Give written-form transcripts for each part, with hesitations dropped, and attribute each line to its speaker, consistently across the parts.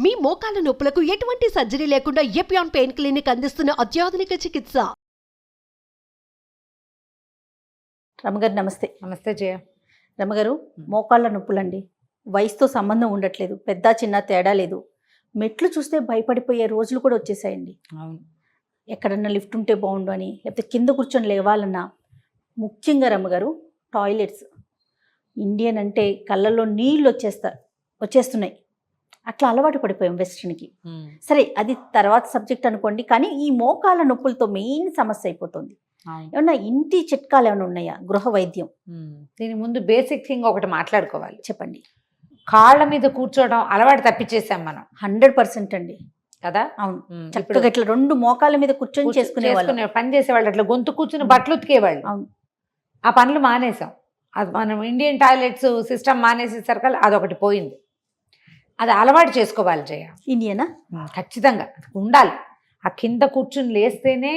Speaker 1: మీ మోకాల నొప్పులకు ఎటువంటి సర్జరీ లేకుండా ఎపియాన్ పెయిన్ క్లినిక్ అందిస్తున్న అత్యాధునిక చికిత్స.
Speaker 2: రమగారు నమస్తే.
Speaker 3: నమస్తే జయ.
Speaker 2: రమగారు, మోకాళ్ళ నొప్పులండి వయసుతో సంబంధం ఉండట్లేదు, పెద్ద చిన్న తేడా లేదు. మెట్లు చూస్తే భయపడిపోయే రోజులు కూడా వచ్చేసాయండి.
Speaker 3: అవును.
Speaker 2: ఎక్కడన్నా లిఫ్ట్ ఉంటే బాగుండు అని, లేకపోతే కింద కూర్చొని లేవాలన్నా. ముఖ్యంగా రమగారు, టాయిలెట్స్ ఇండియన్ అంటే కళ్ళల్లో నీళ్ళు వచ్చేస్తున్నాయి. అట్లా అలవాటు పడిపోయాం వెస్ట్రన్కి. సరే, అది తర్వాత సబ్జెక్ట్ అనుకోండి. కానీ ఈ మోకాళ్ళ నొప్పులతో మెయిన్ సమస్య అయిపోతుంది. ఏమన్నా ఇంటి చిట్కాలు ఏమైనా ఉన్నాయా, గృహ వైద్యం?
Speaker 3: దీని ముందు బేసిక్ థింగ్ ఒకటి మాట్లాడుకోవాలి.
Speaker 2: చెప్పండి.
Speaker 3: కాళ్ళ మీద కూర్చోవడం అలవాటు తప్పించేసాం మనం.
Speaker 2: 100% అండి
Speaker 3: కదా.
Speaker 2: అవును. చక్కగా ఇట్లా 2 మోకాళ్ళ మీద కూర్చొని చేసుకునేవాళ్ళు,
Speaker 3: పని చేసేవాళ్ళు. అట్లా గొంతు కూర్చుని బట్టలు ఉతికేవాళ్ళు.
Speaker 2: అవును.
Speaker 3: ఆ పనులు మానేసాం. అది మనం ఇండియన్ టాయిలెట్స్ సిస్టమ్ మానేసేసరికి అదొకటి పోయింది. అది అలవాటు చేసుకోవాలి జయ.
Speaker 2: ఇండియనా?
Speaker 3: ఖచ్చితంగా ఉండాలి. ఆ కింద కూర్చుని లేస్తేనే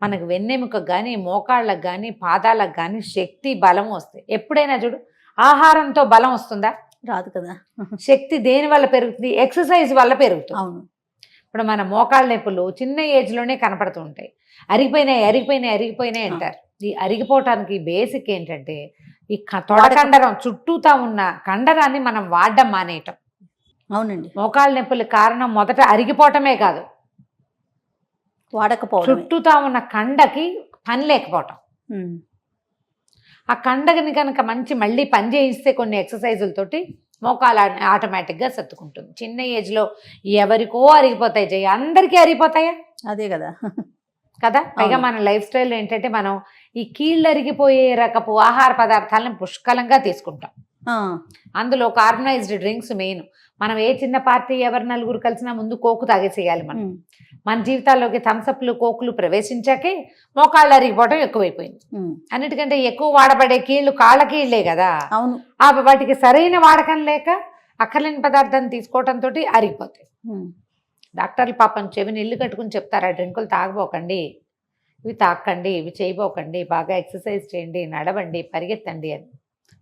Speaker 3: మనకు వెన్నెముకకు కానీ, మోకాళ్ళకు కానీ, పాదాలకు కానీ శక్తి, బలం వస్తాయి. ఎప్పుడైనా చూడు, ఆహారంతో బలం వస్తుందా?
Speaker 2: రాదు కదా.
Speaker 3: శక్తి దేని వల్ల పెరుగుతుంది? ఎక్సర్సైజ్ వల్ల పెరుగుతుంది.
Speaker 2: అవును.
Speaker 3: ఇప్పుడు మన మోకాళ్ళ నొప్పులు చిన్న ఏజ్లోనే కనపడుతూ ఉంటాయి. అరిగిపోయినాయి అంటారు. ఈ అరిగిపోవటానికి బేసిక్ ఏంటంటే, ఈ తొడకండరం చుట్టూతా ఉన్న కండరాన్ని మనం వాడడం మానేయటం.
Speaker 2: అవునండి.
Speaker 3: మోకాళ్ళ నొప్పుల కారణం మొదట అరిగిపోవటమే కాదు,
Speaker 2: వాడకపోవడం,
Speaker 3: చుట్టూతా ఉన్న కండకి పని లేకపోవటం. ఆ కండగని కనుక మళ్ళీ పని చేయిస్తే కొన్ని ఎక్సర్సైజులతోటి మోకాలు ఆటోమేటిక్గా సర్దుకుంటుంది. చిన్న ఏజ్లో ఎవరికో అరిగిపోతాయి జయ, అందరికీ అరిగిపోతాయా?
Speaker 2: అదే కదా.
Speaker 3: పైగా మన లైఫ్ స్టైల్ ఏంటంటే, మనం ఈ కీళ్ళు అరిగిపోయే రకపు ఆహార పదార్థాలను పుష్కలంగా తీసుకుంటాం. అందులో కార్బనైజ్డ్ డ్రింక్స్ మెయిన్. మనం ఏ చిన్న పార్టీ ఎవరు నలుగురు కలిసినా ముందు కోకు తాగేసేయాలి. మన జీవితాల్లోకి థమ్సప్లు, కోకులు ప్రవేశించాకే మోకాళ్ళు అరిగిపోవడం ఎక్కువైపోయింది. అన్నిటికంటే ఎక్కువ వాడబడే కీళ్ళు కాళ్ళ కీళ్లే కదా.
Speaker 2: అవును.
Speaker 3: వాటికి సరైన వాడకం లేక అక్కర్లేని పదార్థాన్ని తీసుకోవడంతో అరిగిపోతాయి. డాక్టర్లు పాపం చెవిని ఇల్లు కట్టుకుని చెప్తారు, ఆ డ్రింకులు తాగబోకండి, ఇవి తాకండి, ఇవి చేయబోకండి, బాగా ఎక్సర్సైజ్ చేయండి, నడవండి, పరిగెత్తండి అని.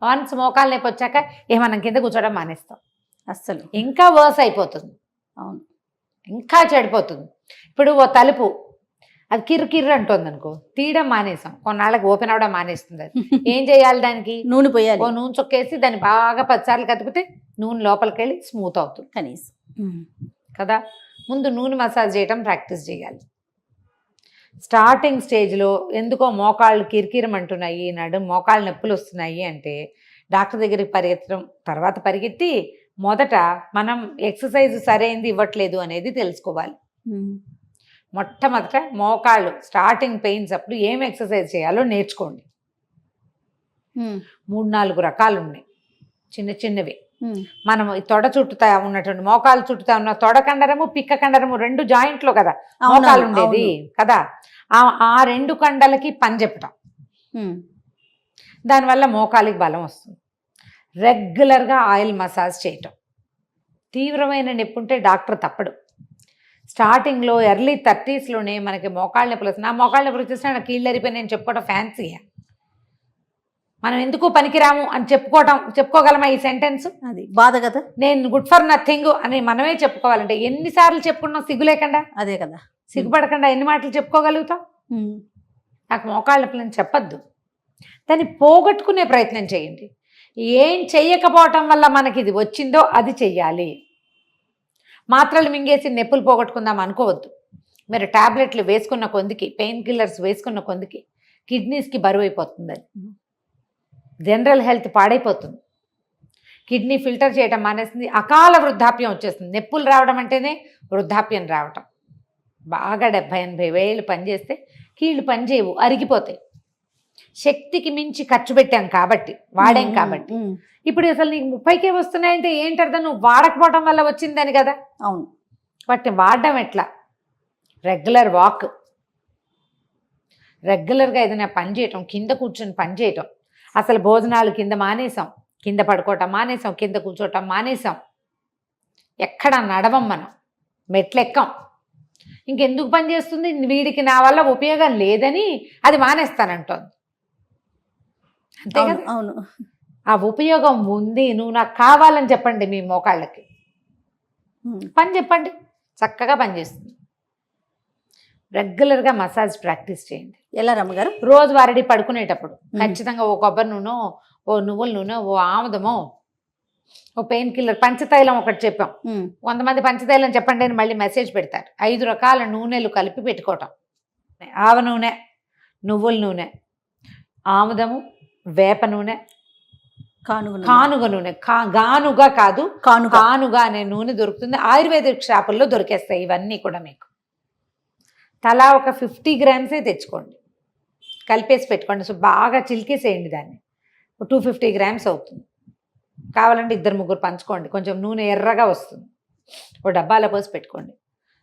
Speaker 3: వన్స్ మోకాలు నొప్పి వచ్చాక మనం కింద కూర్చోవడం మానేస్తాం.
Speaker 2: అస్సలు
Speaker 3: ఇంకా వర్స్ అయిపోతుంది.
Speaker 2: అవును,
Speaker 3: ఇంకా చెడిపోతుంది. ఇప్పుడు ఓ తలుపు అది కిర్రు అంటుంది అనుకో, తీయడం మానేసాం, కొన్నాళ్ళకి ఓపెన్ అవడం మానేస్తుంది. అది ఏం చేయాలి? దానికి
Speaker 2: నూనె పోయాలి.
Speaker 3: ఓ నూనె చొక్కేసి దాన్ని బాగా 10 సార్లు కదిపితే నూనె లోపలికి వెళ్ళి స్మూత్ అవుతుంది
Speaker 2: కనీసం
Speaker 3: కదా. ముందు నూనె మసాజ్ చేయడం ప్రాక్టీస్ చేయాలి. స్టార్టింగ్ స్టేజ్లో ఎందుకో మోకాళ్ళు కిరికిరమంటున్నాయి, మోకాళ్ళు నొప్పులు వస్తున్నాయి అంటే డాక్టర్ దగ్గరికి పరిగెత్తడం, తర్వాత పరిగెత్తి మొదట మనం ఎక్సర్సైజ్ సరైనది ఇవ్వట్లేదు అనేది తెలుసుకోవాలి. మొట్టమొదట మోకాళ్ళు స్టార్టింగ్ పెయిన్స్ అప్పుడు ఏం ఎక్సర్సైజ్ చేయాలో నేర్చుకోండి. 3-4 రకాలు ఉన్నాయి, చిన్న చిన్నవి. మనం ఈ తొడ చుట్టుతా ఉన్నటువంటి, మోకాలు చుట్టుతా ఉన్న తొడ కండరము, పిక్క కండరము 2 జాయింట్లో కదా మోకాలు ఉండేది కదా. ఆ 2 కండలకి పని చెప్పటం, దానివల్ల మోకాలికి బలం వస్తుంది. రెగ్యులర్గా ఆయిల్ మసాజ్ చేయటం. తీవ్రమైన నొప్పి ఉంటే డాక్టర్ తప్పడు. స్టార్టింగ్లో ఎర్లీ 30sలోనే మనకి మోకాళ్ళ నొప్పులు వస్తుంది. నా మోకాళ్ళ నొప్పులు వచ్చేసినా నాకు కీళ్ళు అరిపోయి నేను చెప్పుకోవడం ఫ్యాన్సీయా? మనం ఎందుకు పనికిరాము అని చెప్పుకోగలమా ఈ సెంటెన్స్?
Speaker 2: అది బాధ కదా.
Speaker 3: నేను గుడ్ ఫర్ నథింగ్ అని మనమే చెప్పుకోవాలంటే ఎన్నిసార్లు చెప్పుకున్నాం సిగ్గు లేకుండా?
Speaker 2: అదే కదా.
Speaker 3: సిగ్గుపడకుండా ఎన్ని మాటలు చెప్పుకోగలుగుతాం? నాకు మోకాళ్ళ నొప్పులని చెప్పద్దు, దాన్ని పోగొట్టుకునే ప్రయత్నం చేయండి. ఏం చెయ్యకపోవటం వల్ల మనకి ఇది వచ్చిందో అది చెయ్యాలి. మాత్రలు మింగేసి నొప్పులు పోగొట్టుకుందాం అనుకోవద్దు. మీరు టాబ్లెట్లు వేసుకున్న కొందికి, పెయిన్ కిల్లర్స్ వేసుకున్న కొందికి కిడ్నీస్కి బరువు అయిపోతుంది. అది జనరల్ హెల్త్ పాడైపోతుంది. కిడ్నీ ఫిల్టర్ చేయడం మానేస్తుంది, అకాల వృద్ధాప్యం వచ్చేస్తుంది. నొప్పులు రావడం అంటేనే వృద్ధాప్యం రావటం. బాగా 70-80 వేలు పనిచేస్తే కీళ్ళు పనిచేయవు, అరిగిపోతాయి. శక్తికి మించి ఖర్చు పెట్టాం కాబట్టి, వాడాం కాబట్టి. ఇప్పుడు అసలు నీకు 30కే వస్తున్నాయంటే ఏంటి అర్థం? నువ్వు వాడకపోవడం వల్ల వచ్చిందని కదా.
Speaker 2: అవును.
Speaker 3: వాటిని వాడడం ఎట్లా? రెగ్యులర్ వాక్, రెగ్యులర్గా ఏదైనా పని చేయటం, కింద కూర్చొని పని చేయటం. అసలు భోజనాలు కింద మానేసాం, కింద పడుకోవటం మానేసాం, కింద కూర్చోవటం మానేసాం. ఎక్కడ నడవం, మనం మెట్లెక్కం. ఇంకెందుకు పని చేస్తుంది? వీడికి నా వల్ల ఉపయోగం లేదని అది మానేస్తానంటోంది. అంతే కదా.
Speaker 2: అవును.
Speaker 3: ఆ ఉపయోగం ఉంది, నువ్వు నాకు కావాలని చెప్పండి మీ మోకాళ్ళకి. పని చెప్పండి, చక్కగా పనిచేస్తుంది. రెగ్యులర్గా మసాజ్ ప్రాక్టీస్ చేయండి.
Speaker 2: ఎలా రమ్మగారు?
Speaker 3: రోజు వారడి పడుకునేటప్పుడు ఖచ్చితంగా ఓ కొబ్బరి నూనె, ఓ నువ్వుల నూనె, ఓ ఆముదమో, ఓ పెయిన్ కిల్లర్, పంచతైలం ఒకటి చెప్పాం. 100 మంది పంచతైలం చెప్పండి అని మళ్ళీ మెసేజ్ పెడతారు. 5 రకాల నూనెలు కలిపి పెట్టుకోవటం. ఆవ నూనె, నువ్వుల నూనె, ఆముదము, వేప నూనె, కానుగ నూనె. గానుగా కాదు, కానుగా అనే నూనె దొరుకుతుంది. ఆయుర్వేదిక్ షాపుల్లో దొరికేస్తాయి ఇవన్నీ కూడా. మీకు తలా ఒక 50 గ్రామ్సే తెచ్చుకోండి, కలిపేసి పెట్టుకోండి. సో బాగా చిలికేసేయండి దాన్ని. 250 గ్రామ్స్ అవుతుంది. కావాలంటే 2-3 పంచుకోండి, కొంచెం నూనె ఎర్రగా వస్తుంది. ఓ డబ్బాలో పోసి పెట్టుకోండి.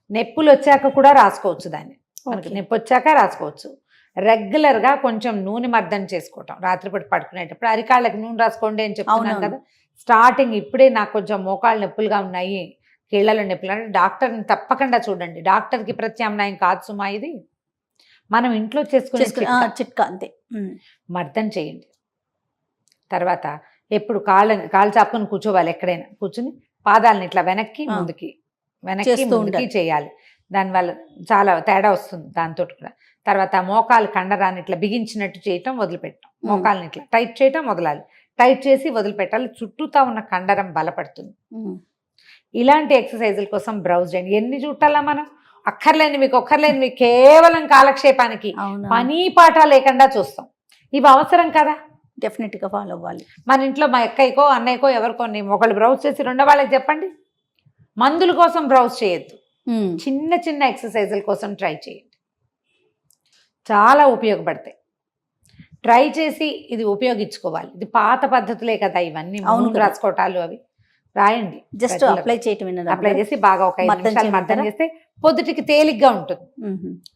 Speaker 3: నొప్పులు వచ్చాక కూడా రాసుకోవచ్చు దాన్ని. మనకి నొప్పి వచ్చాక రాసుకోవచ్చు. రెగ్యులర్గా కొంచెం నూనె మర్దన చేసుకోవటం. రాత్రిపూట పడుకునేటప్పుడు అరికాళ్ళకి నూనె రాసుకోండి అని చెప్తున్నాను కదా. స్టార్టింగ్ ఇప్పుడే నాకు కొంచెం మోకాళ్ళు నొప్పులుగా ఉన్నాయి, కీళ్ళలో నొప్పులు అంటే డాక్టర్ని తప్పకుండా చూడండి. డాక్టర్కి ప్రత్యామ్నాయం కాదు సుమా ఇది. మనం ఇంట్లో చేసుకునే
Speaker 2: చిట్కా అంతే.
Speaker 3: మర్దన చేయండి. తర్వాత ఎప్పుడు కాళ్ళు చాపుకొని కూర్చోవాలి. ఎక్కడైనా కూర్చుని పాదాలను ఇట్లా వెనక్కి ముందుకి చేయాలి. దానివల్ల చాలా తేడా వస్తుంది దాంతో కూడా. తర్వాత మోకాలు కండరాన్ని ఇట్లా బిగించినట్టు చేయటం వదిలిపెట్టడం. మోకాలని ఇట్లా టైట్ చేయటం వదలాలి, టైట్ చేసి వదిలిపెట్టాలి. చుట్టూతా ఉన్న కండరం బలపడుతుంది. ఇలాంటి ఎక్సర్సైజుల కోసం బ్రౌజ్ చేయండి. ఎన్ని చుట్టాలా మనం? అక్కర్లేని మీకు కేవలం కాలక్షేపానికి పని పాట లేకుండా చూస్తాం. ఇవి అవసరం కదా,
Speaker 2: డెఫినెట్గా ఫాలో అవ్వాలి.
Speaker 3: మన ఇంట్లో మా అక్కయ్యకో అన్నయ్యకో ఎవరికో ఒకళ్ళు బ్రౌజ్ చేసి రెండో వాళ్ళకి చెప్పండి. మందుల కోసం బ్రౌజ్ చేయొద్దు, చిన్న చిన్న ఎక్సర్సైజుల కోసం ట్రై చేయండి. చాలా ఉపయోగపడతాయి. ట్రై చేసి ఇది ఉపయోగించుకోవాలి. ఇది పాత పద్ధతులే కదా ఇవన్నీ. నూనె రాసుకోవటాలు అవి రాయండి.
Speaker 2: జస్ట్ అప్లై చేయటం,
Speaker 3: అప్లై చేసి బాగా ఒక 5 నిమిషాలు మర్దన చేస్తే పొద్దుటికి తేలిగ్గా ఉంటుంది.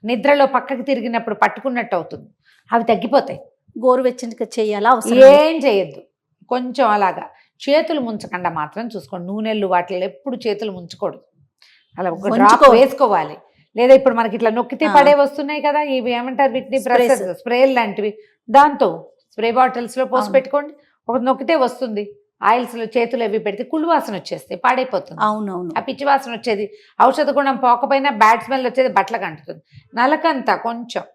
Speaker 3: నిద్రలో పక్కకి తిరిగినప్పుడు పట్టుకున్నట్టు అవుతుంది. అవి తగ్గిపోతాయి.
Speaker 2: గోరువెచ్చగా చేయాలా?
Speaker 3: ఏం చేయొద్దు, కొంచెం అలాగా చేతులు ముంచకుండా మాత్రం చూసుకోండి. నూనెళ్ళు వాటిలో ఎప్పుడు చేతులు ముంచకూడదు. అలా ఒక డ్రాప్ వేసుకోవాలి. లేదా ఇప్పుడు మనకి ఇట్లా నొక్కితే పడే వస్తున్నాయి కదా, ఇవి ఏమంటారు వీటిని, స్ప్రేలు లాంటివి. దాంతో స్ప్రే బాటిల్స్లో పోసి పెట్టుకోండి. ఒక నొక్కితే వస్తుంది. ఆయిల్స్లో చేతులు అవి పెడితే కుళ్ళు వాసన వచ్చేస్తే పాడైపోతుంది.
Speaker 2: అవునవును,
Speaker 3: ఆ పిచ్చి వాసన వచ్చేది. ఔషధ గుణం పోకపోయినా బ్యాడ్ స్మెల్ వచ్చేది బట్టలకు అంటుతుంది. నలకంతా కొంచెం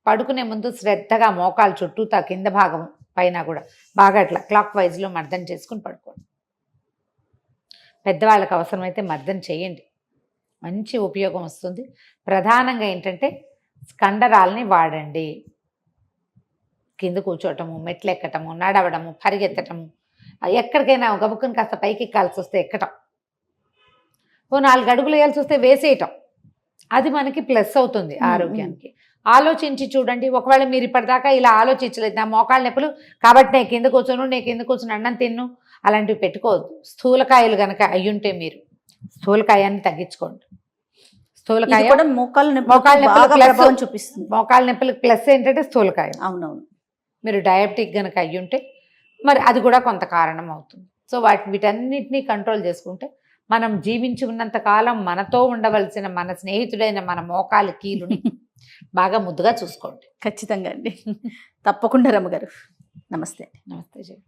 Speaker 3: పడుకునే ముందు శ్రద్ధగా మోకాలు చుట్టూతా కింద భాగం పైన కూడా బాగా అట్లా క్లాక్ వైజ్లో మర్దన చేసుకుని పడుకోండి. పెద్దవాళ్ళకి అవసరమైతే మర్దన చేయండి, మంచి ఉపయోగం వస్తుంది. ప్రధానంగా ఏంటంటే కండరాలని వాడండి. కింద కూర్చోవటము, మెట్లు ఎక్కటము, నడవడము, పరిగెత్తటము, ఎక్కడికైనా గబుక్కుని కాస్త పైకి ఎక్కాల్సి వస్తే ఎక్కటం, ఓ 4 అడుగులు వేయాల్సి వస్తే వేసేయటం, అది మనకి ప్లస్ అవుతుంది ఆరోగ్యానికి. ఆలోచించి చూడండి. ఒకవేళ మీరు ఇప్పటిదాకా ఇలా ఆలోచించలేదు, నా మోకాళ్ళ నొప్పులు కాబట్టి నేను కింద కూర్చొని అన్నం తిన్ను, అలాంటివి పెట్టుకోవద్దు. స్థూలకాయలు కనుక అయ్యుంటే మీరు స్థూలకాయాన్ని తగ్గించుకోండి. స్థూలకాయ మోకాళ్ళ నొప్పులు
Speaker 2: చూపిస్తుంది.
Speaker 3: మోకాళ్ళ నొప్పులకు ప్లస్ ఏంటంటే స్థూలకాయ.
Speaker 2: అవునవును.
Speaker 3: మీరు డయాబెటిక్ కనుక అయ్యుంటే మరి అది కూడా కొంత కారణం అవుతుంది. సో వీటన్నిటినీ కంట్రోల్ చేసుకుంటే మనం జీవించి ఉన్నంత కాలం మనతో ఉండవలసిన మన స్నేహితుడైన మన మోకాలు కీలుని బాగా ముద్దుగా చూసుకోండి.
Speaker 2: ఖచ్చితంగా అండి. తప్పకుండా రమ్మగారు. నమస్తే.
Speaker 3: నమస్తే జయ.